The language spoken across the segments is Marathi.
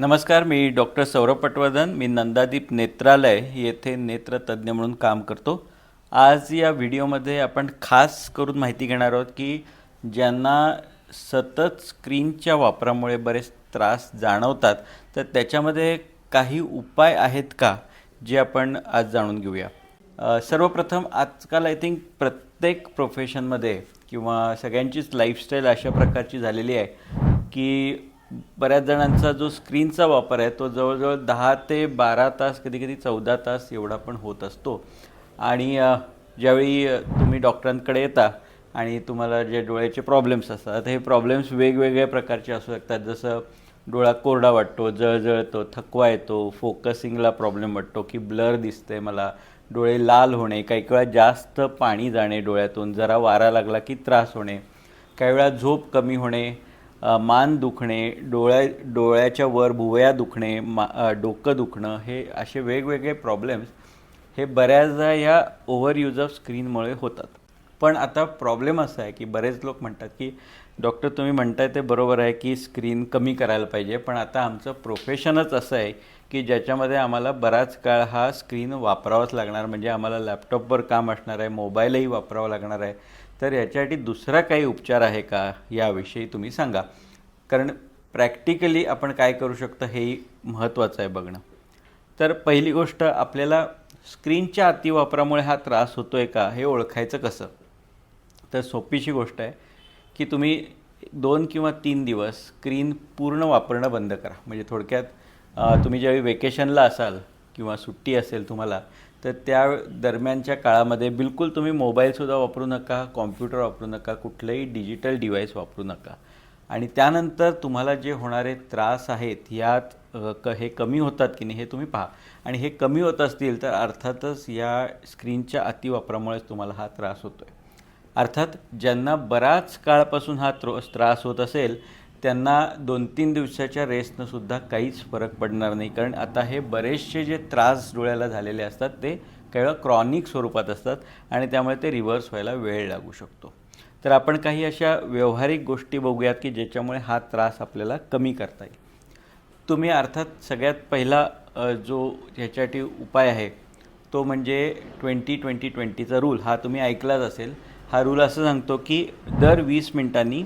नमस्कार, मी डॉक्टर सौरभ पटवर्धन. मी नंदादीप नेत्रालय येथे नेत्रतज्ञ म्हणून काम करतो. आज या व्हिडिओमध्ये आपण खास करून माहिती घेणार आहोत की ज्यांना सतत स्क्रीनच्या वापरामुळे बरेच त्रास जाणवतात, तर त्याच्यामध्ये काही उपाय आहेत का, जे आपण आज जाणून घेऊया. सर्वप्रथम आजकाल आय थिंक प्रत्येक प्रोफेशनमध्ये किंवा सगळ्यांचीच लाईफस्टाईल अशा प्रकारची झालेली आहे की बऱ्याच जणांचा जो स्क्रीनचा वापर आहे तो जवळजवळ 10 ते 12 तास, कधीकधी 14 तास एवढा पण होत असतो. आणि ज्यावेळी तुम्ही डॉक्टरांकडे येता आणि तुम्हाला जे डोळ्याचे प्रॉब्लेम्स असतात, हे प्रॉब्लेम्स वेगवेगळ्या प्रकारचे असू शकतात. जसं डोळा कोरडा वाटतो, जळजळतो, थकवा येतो, फोकसिंगला प्रॉब्लेम वाटतो की ब्लर दिसते मला, डोळे लाल होणे, काही वेळा जास्त पाणी जाणे डोळ्यातून, जरा वारा लागला की त्रास होणे, काही वेळा झोप कमी होणे, मान दुखणे, डोळ्याच्या वर भुवया दुखणे, डोकं दुखणं, हे असे वेगवेगळे प्रॉब्लेम्स हे बऱ्याचदा या ओव्हर यूज ऑफ स्क्रीनमुळे होतात. पण आता प्रॉब्लेम असा आहे की बरेच लोक म्हणतात की डॉक्टर तुम्ही म्हणताय ते बरोबर आहे की स्क्रीन कमी करायला पाहिजे, पण आता आमचं प्रोफेशनच असं आहे की ज्याच्यामध्ये आम्हाला बराच काळ हा स्क्रीन वापरावाच लागणार, म्हणजे आम्हाला लॅपटॉपवर काम असणार आहे, मोबाईलही वापरावा लागणार आहे. तर याच्यासाठी दुसरा काही उपचार आहे का, याविषयी तुम्ही सांगा. कारण प्रॅक्टिकली आपण काय करू शकतो हेही महत्त्वाचं आहे बघणं. तर पहिली गोष्ट, आपल्याला स्क्रीनच्या अतिवापरामुळे हा त्रास होतो आहे का हे ओळखायचं कसं. तर सोपीशी गोष्ट आहे की तुम्ही 2 किंवा 3 दिवस स्क्रीन पूर्ण वापरणं बंद करा. म्हणजे थोडक्यात तुम्ही ज्यावेळी वेकेशनला असाल किंवा सुट्टी असेल तुम्हाला, तर त्या दरम्यानच्या काळामध्ये बिलकुल तुम्ही मोबाईलसुद्धा वापरू नका, कॉम्प्युटर वापरू नका, कुठलंही डिजिटल डिव्हाइस वापरू नका. आणि त्यानंतर तुम्हाला जे होणारे त्रास आहेत यात हे कमी होतात की नाही हे तुम्ही पहा. आणि हे कमी होत असतील तर अर्थातच या स्क्रीनच्या अतिवापरामुळेच तुम्हाला हा त्रास होतो आहे. अर्थात ज्यांना बराच काळापासून हा त्रास होत असेल त्यांना 2-3 दिवसाच्या रेस्टनंसुद्धा काहीच फरक पडणार नाही. कारण आता हे बरेचसे जे त्रास डोळ्याला झालेले असतात ते केवळ क्रॉनिक स्वरूपात असतात आणि त्यामुळे ते रिव्हर्स व्हायला वेळ लागू शकतो. तर आपण काही अशा व्यावहारिक गोष्टी बघूयात की ज्याच्यामुळे हा त्रास आपल्याला कमी करता येईल. तुम्ही अर्थात सगळ्यात पहिला जो ह्याच्यासाठी उपाय आहे तो म्हणजे 20-20-20चा रूल. हा तुम्ही ऐकलाच असेल. हा रूल असं सांगतो की दर 20 मिनिटांनी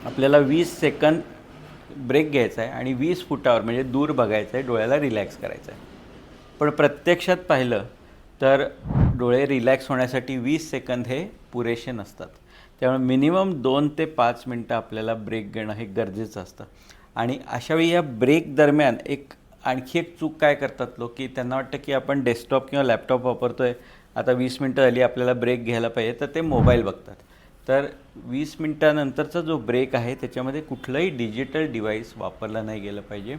आपल्याला 20 सेकंद ब्रेक घ्यायचा आहे आणि 20 फुटावर म्हणजे दूर बघायचं आहे, डोळ्याला रिलॅक्स करायचं आहे. पण प्रत्यक्षात पाहिलं तर डोळे रिलॅक्स होण्यासाठी 20 सेकंद हे पुरेसे नसतात. त्यामुळे मिनिमम 2 ते 5 मिनटं आपल्याला ब्रेक घेणं हे गरजेचं असतं. आणि अशावेळी या ब्रेक दरम्यान आणखी एक चूक काय करतात लोक की त्यांना वाटतं की आपण डेस्कटॉप किंवा लॅपटॉप वापरतो आहे, आता 20 मिनटं झाली आपल्याला ब्रेक घ्यायला पाहिजे, तर ते मोबाईल बघतात. तर 20 मिनटानंतरचा जो ब्रेक आहे त्याच्यामध्ये कुठलंही डिजिटल डिव्हाइस वापरलं नाही गेलं पाहिजे.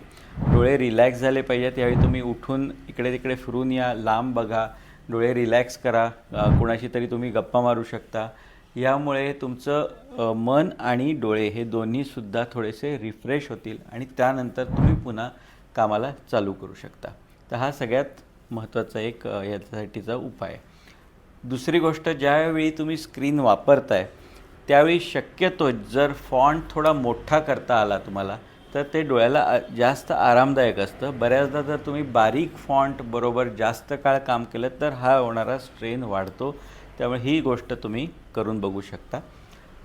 डोळे रिलॅक्स झाले पाहिजेत. यावेळी तुम्ही उठून इकडे तिकडे फिरून या, लांब बघा, डोळे रिलॅक्स करा, कोणाशी तरी तुम्ही गप्पा मारू शकता. यामुळे तुमचं मन आणि डोळे हे दोन्हीसुद्धा थोडेसे रिफ्रेश होतील आणि त्यानंतर तुम्ही पुन्हा कामाला चालू करू शकता. तर हा सगळ्यात महत्त्वाचा एक याच्यासाठीचा उपाय आहे. दुसरी गोष्ट, ज्यावेळी तुम्ही स्क्रीन वापरताय त्यावेळी शक्यतो जर फॉन्ट थोडा मोठा करता आला तुम्हाला तर ते डोळ्याला जास्त आरामदायक असतं. बऱ्याचदा जर तुम्ही बारीक फॉन्ट बरोबर जास्त काळ काम केलं तर हा होणारा स्ट्रेन वाढतो. त्यामुळे ही गोष्ट तुम्ही करून बघू शकता.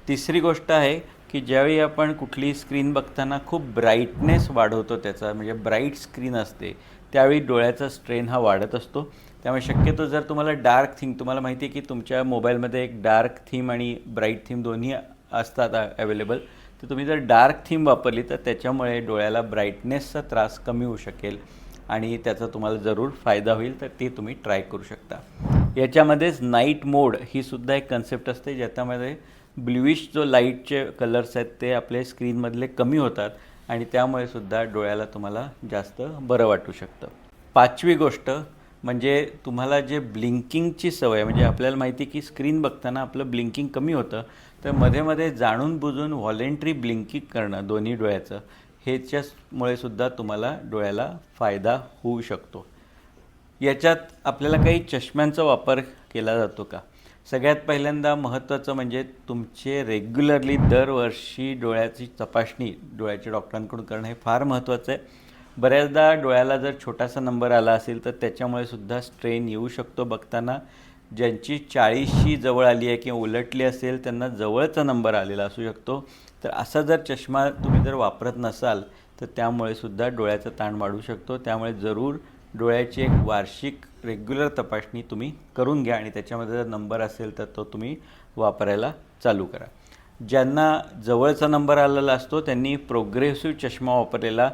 तिसरी गोष्ट आहे की ज्यावेळी आपण कुठली स्क्रीन बघताना खूप ब्राईटनेस वाढवतो त्याचा, म्हणजे ब्राईट स्क्रीन असते, त्यावेळी डोळ्याचा स्ट्रेन हा वाढत असतो. त्यामुळे शक्यतो जर तुम्हाला डार्क थीम, तुम्हाला माहिती आहे की तुमच्या मोबाईलमध्ये एक डार्क थीम आणि ब्राईट थीम दोन्ही असतात अवेलेबल, तर तुम्ही जर डार्क थीम वापरली तर त्याच्यामुळे डोळ्याला ब्राईटनेसचा त्रास कमी होऊ शकेल आणि त्याचा तुम्हाला जरूर फायदा होईल. तर ते तुम्ही ट्राय करू शकता. याच्यामध्येच नाईट मोड ही सुद्धा एक कन्सेप्ट असते, ज्याच्यामध्ये ब्ल्यूइश जो लाईटचे कलर्स आहेत ते आपले स्क्रीनमधले कमी होतात आणि त्यामुळे सुद्धा डोळ्याला तुम्हाला जास्त बरं वाटू शकतं. 5वी गोष्ट म्हणजे तुम्हाला जे ब्लिंकिंगची सवय, म्हणजे आपल्याला माहिती की स्क्रीन बघताना आपलं ब्लिंकिंग कमी होतं, तर मध्ये मध्ये जाणून बुजून व्हॉलेंटरी ब्लिंकिंग करणं दोन्ही डोळ्याचं, ह्याच्यामुळे सुद्धा तुम्हाला डोळ्याला फायदा होऊ शकतो. याच्यात आपल्याला काही चष्म्यांचा वापर केला जातो का. सगळ्यात पहिल्यांदा महत्त्वाचं म्हणजे तुमचे रेग्युलरली दरवर्षी डोळ्याची तपासणी डोळ्याच्या डॉक्टरांकडून करणं हे फार महत्त्वाचं आहे. बऱ्याचदा डोळ्याला जर छोटासा नंबर आला असेल तर त्याच्यामुळे सुद्धा स्ट्रेन येऊ शकतो बघताना. ज्यांची 40शी जवळ आली आहे किंवा उलटली असेल त्यांना जवळचा नंबर आलेला असू शकतो. तर असा जर चष्मा तुम्ही जर वापरत नसाल तर त्यामुळे सुद्धा डोळ्याचा ताण वाढू शकतो. त्यामुळे जरूर डोळ्याची एक वार्षिक रेग्युलर तपासणी तुम्ही करून घ्या आणि त्याच्यामध्ये जर नंबर असेल तर तो तुम्ही वापरायला चालू करा. ज्यांना जवळचा नंबर आलेला असतो त्यांनी प्रोग्रेसिव्ह चष्मा वापरलेला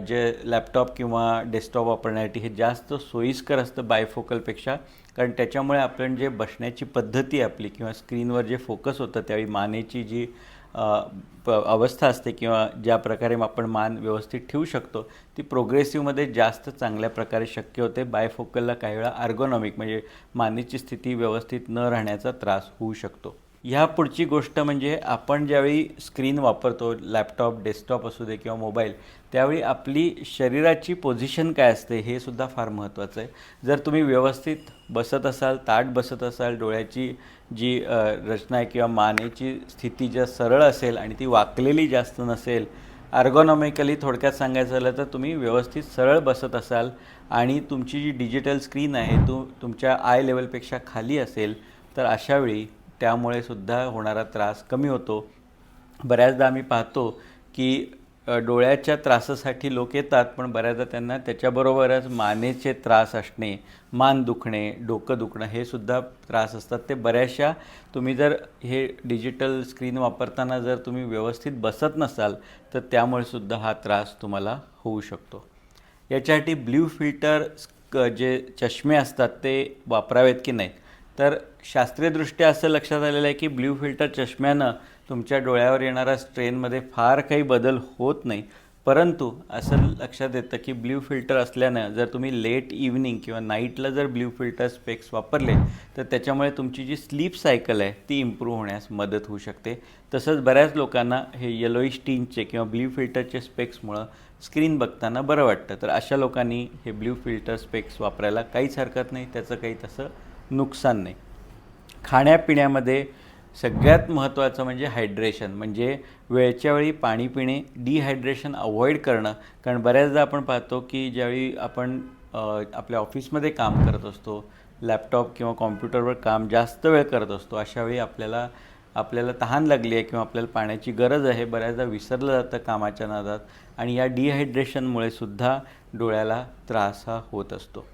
जे लॅपटॉप किंवा डेस्कटॉप वापरण्यासाठी हे जास्त सोयीस्कर असतं बायफोकलपेक्षा. कारण त्याच्यामुळे आपण जे बसण्याची पद्धती आपली किंवा स्क्रीनवर जे फोकस होतं त्यावेळी मानेची जी अवस्था असते किंवा ज्या प्रकारे आपण मान व्यवस्थित ठेवू शकतो ती प्रोग्रेसिव्हमध्ये जास्त चांगल्या प्रकारे शक्य होते. बायफोकलला काही वेळा अर्गोनॉमिक म्हणजे मानेची स्थिती व्यवस्थित न राहण्याचा त्रास होऊ शकतो. ह्या पुढची गोष्ट म्हणजे आपण ज्यावेळी स्क्रीन वापरतो लॅपटॉप डेस्कटॉप असू दे किंवा मोबाईल त्यावेळी आपली शरीराची पोझिशन काय असते हे सुद्धा फार महत्त्वाचं आहे. जर तुम्ही व्यवस्थित बसत असाल ताठ बसत असाल डोळ्याची जी रचना आहे किंवा मानेची स्थिती जर सरळ असेल आणि ती वाकलेली जास्त नसेल अर्गोनॉमिकली थोडक्यात सांगायचं झालं तर तुम्ही व्यवस्थित सरळ बसत असाल आणि तुमची जी डिजिटल स्क्रीन आहे तुमच्या आय लेवलपेक्षा खाली असेल तर अशावेळी त्यामुळे सुद्धा होणारा त्रास कमी होतो. बऱ्याचदा आम्ही पाहतो की डोळ्याच्या त्रासासाठी लोक येतात पण बऱ्याचदा त्यांना त्याच्याबरोबरच मानेचे त्रास असणे मान दुखणे डोकं दुखणं हे सुद्धा त्रास असतात. ते बऱ्याचशा तुम्ही जर हे डिजिटल स्क्रीन वापरताना जर तुम्ही व्यवस्थित बसत नसाल तर त्यामुळे सुद्धा हा त्रास तुम्हाला होऊ शकतो. याच्यासाठी ब्ल्यू फिल्टर जे चष्मे असतात ते वापरावेत की नाही तर शास्त्रीयदृष्ट्या असं लक्षात आलेलं आहे की ब्ल्यू फिल्टर चष्म्यानं तुमच्या डोळ्यावर येणारा स्ट्रेनमध्ये फार काही बदल होत नाही. परंतु असं लक्षात येतं की ब्ल्यू फिल्टर असल्यानं जर तुम्ही लेट इव्हनिंग किंवा नाईटला जर ब्ल्यू फिल्टर स्पेक्स वापरले तर त्याच्यामुळे तुमची जी स्लीप सायकल आहे ती इम्प्रूव्ह होण्यास मदत होऊ शकते. तसंच बऱ्याच लोकांना हे येलोइश टिंटचे किंवा ब्ल्यू फिल्टरचे स्पेक्समुळं स्क्रीन बघताना बरं वाटतं. तर अशा लोकांनी हे ब्ल्यू फिल्टर स्पेक्स वापरायला काहीच हरकत नाही, त्याचं काही तसं नुकसान नाही. खाण्यापिण्यामध्ये सगळ्यात महत्त्वाचं म्हणजे हायड्रेशन म्हणजे वेळच्या वेळी पाणी पिणे डिहायड्रेशन अवॉइड करणं. कारण बऱ्याचदा आपण पाहतो की ज्यावेळी आपण आपल्या ऑफिसमध्ये काम करत असतो लॅपटॉप किंवा कॉम्प्युटरवर काम जास्त वेळ करत असतो अशावेळी आपल्याला तहान लागली आहे किंवा आपल्याला पाण्याची गरज आहे बऱ्याचदा विसरलं जातं कामाच्या नादात आणि या डिहायड्रेशनमुळे सुद्धा डोळ्याला त्रास हा होत असतो.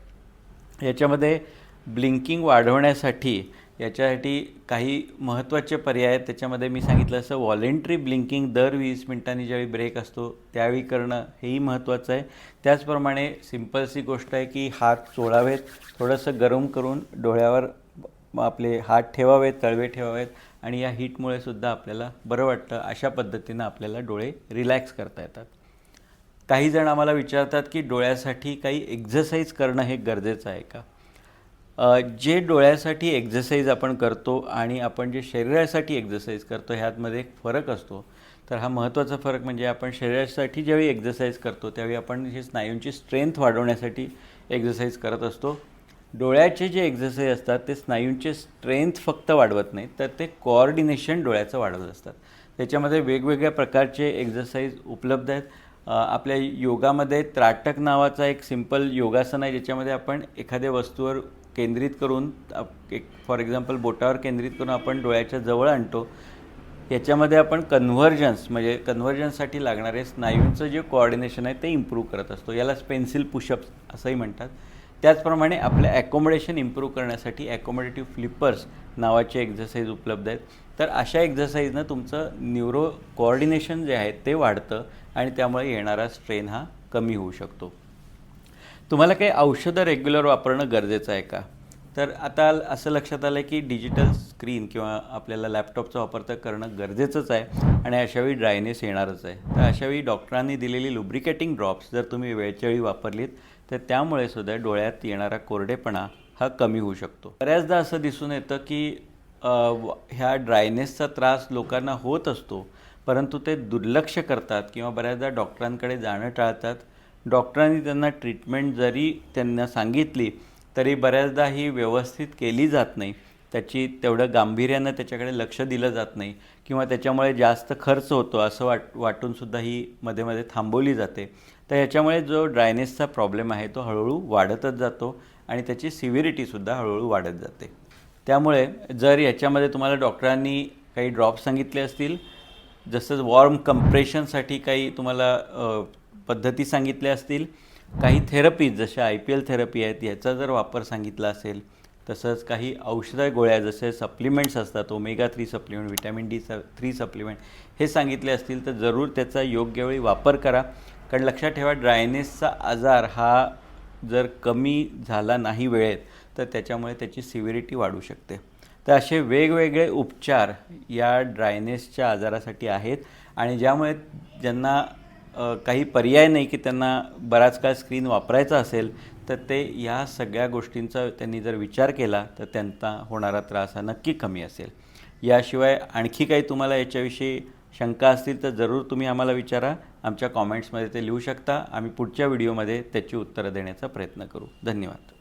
याच्यामध्ये ब्लिंकिंग वाढवण्यासाठी याच्यासाठी काही महत्त्वाचे पर्याय आहेत. त्याच्यामध्ये मी सांगितलं असं व्हॉलेंटरी ब्लिंकिंग दर 20 मिनिटांनी ज्यावेळी ब्रेक असतो त्यावेळी करणं हेही महत्त्वाचं आहे. त्याचप्रमाणे सिम्पलशी गोष्ट आहे की हात चोळावेत थोडंसं गरम करून डोळ्यावर आपले हात ठेवावेत तळवे ठेवावेत आणि या हीटमुळे सुद्धा आपल्याला बरं वाटतं. अशा पद्धतीनं आपल्याला डोळे रिलॅक्स करता येतात. काही जण आम्हाला विचारतात की डोळ्यासाठी काही एक्झरसाईज करणं हे गरजेचं आहे का. जे डोळ्यासाठी एक्झरसाईज आपण करतो आणि आपण जे शरीरासाठी एक्झरसाईज करतो ह्यातमध्ये एक फरक असतो. तर हा महत्त्वाचा फरक म्हणजे आपण शरीरासाठी ज्यावेळी एक्झरसाईज करतो त्यावेळी आपण हे स्नायूंची स्ट्रेंथ वाढवण्यासाठी एक्झरसाईज करत असतो. डोळ्याचे जे एक्झरसाईज असतात ते स्नायूंचे स्ट्रेंथ फक्त वाढवत नाहीत तर ते कोऑर्डिनेशन डोळ्याचं वाढवत असतात. त्याच्यामध्ये वेगवेगळ्या प्रकारचे एक्झरसाईज उपलब्ध आहेत. आपल्या योगामध्ये त्राटक नावाचा एक सिंपल योगासन आहे ज्याच्यामध्ये आपण एखाद्या वस्तूवर केंद्रित करून एक फॉर एक्झाम्पल बोटावर केंद्रित करून आपण डोळ्याच्या जवळ आणतो. याच्यामध्ये आपण म्हणजे कन्व्हर्जन्ससाठी लागणारे स्नायूंचं जे कोऑर्डिनेशन आहे ते इम्प्रूव्ह करत असतो. याला पेन्सिल पुशअप्स असंही म्हणतात. त्याचप्रमाणे आपलं ॲकोमोडेशन इम्प्रूव्ह करण्यासाठी ॲकोमोडेटिव्ह फ्लिपर्स नावाचे एक्झरसाईज उपलब्ध आहेत. तर अशा एक्झरसाईजनं तुमचं न्यूरो कोऑर्डिनेशन जे आहे ते वाढतं आणि त्यामुळे येणारा स्ट्रेन हा कमी होऊ शकतो. तुम्हाला काही औषधं रेग्युलर वापरणं गरजेचं आहे का. तर आता असं लक्षात आलं की डिजिटल स्क्रीन किंवा आपल्याला लॅपटॉपचा वापर करणं गरजेचंच आहे आणि अशावेळी ड्रायनेस येणारच आहे. तर अशावेळी डॉक्टरांनी दिलेली लुब्रिकेटिंग ड्रॉप्स जर तुम्ही वेळच्या वेळी वापरलीत तर त्यामुळे सुद्धा डोळ्यात येणारा कोरडेपणा हा कमी होऊ शकतो. बऱ्याचदा असं दिसून येतं की ह्या ड्रायनेसचा त्रास लोकांना होत असतो परंतु ते दुर्लक्ष करतात किंवा बऱ्याचदा डॉक्टरांकडे जाणं टाळतात. डॉक्टरांनी त्यांना ट्रीटमेंट जरी त्यांना सांगितली तरी बऱ्याचदा ही व्यवस्थित केली जात नाही तेवढं गांभीर्यानं त्याच्याकडे लक्ष दिलं जात नाही किंवा त्याच्यामुळे जास्त खर्च होतो असं वाटूनसुद्धा ही मध्ये मध्ये थांबवली जाते. तर याच्यामुळे जो ड्रायनेसचा प्रॉब्लेम आहे तो हळूहळू वाढतच जातो आणि त्याची सिव्हिरिटीसुद्धा हळूहळू वाढत जाते. त्यामुळे जर याच्यामध्ये तुम्हाला डॉक्टरांनी काही ड्रॉप्स सांगितले असतील, जसं वॉर्म कंप्रेशनसाठी काही तुम्हाला पद्धती सांगितल्या असतील, काही थेरपीज जशा IPL थेरपी आहेत याचा जर वापर सांगितला असेल, तसंच काही औषध गोळ्या जसे सप्लिमेंट्स असतात, omega-3 supplement, vitamin D3 supplement हे सांगितले असतील तर जरूर त्याचा योग्य वेळी वापर करा. कारण लक्षात ठेवा, ड्रायनेसचा आजार हा जर कमी झाला नाही वेळेत तर त्याच्यामुळे त्याची सिव्हिरिटी वाढू शकते. तर असे वेगवेगळे उपचार या ड्रायनेसच्या आजारासाठी आहेत आणि ज्यामुळे ज्यांना काही पर्याय नाही की त्यांना बराच काळ स्क्रीन वापरायचा असेल तर ते ह्या सगळ्या गोष्टींचा त्यांनी जर विचार केला तर त्यांचा होणारा त्रास हा नक्की कमी असेल. याशिवाय आणखी काही तुम्हाला याच्याविषयी शंका असतील तर जरूर तुम्ही आम्हाला विचारा. आमच्या कॉमेंट्समध्ये ते लिहू शकता. आम्ही पुढच्या व्हिडिओमध्ये त्याची उत्तरं देण्याचा प्रयत्न करू. धन्यवाद.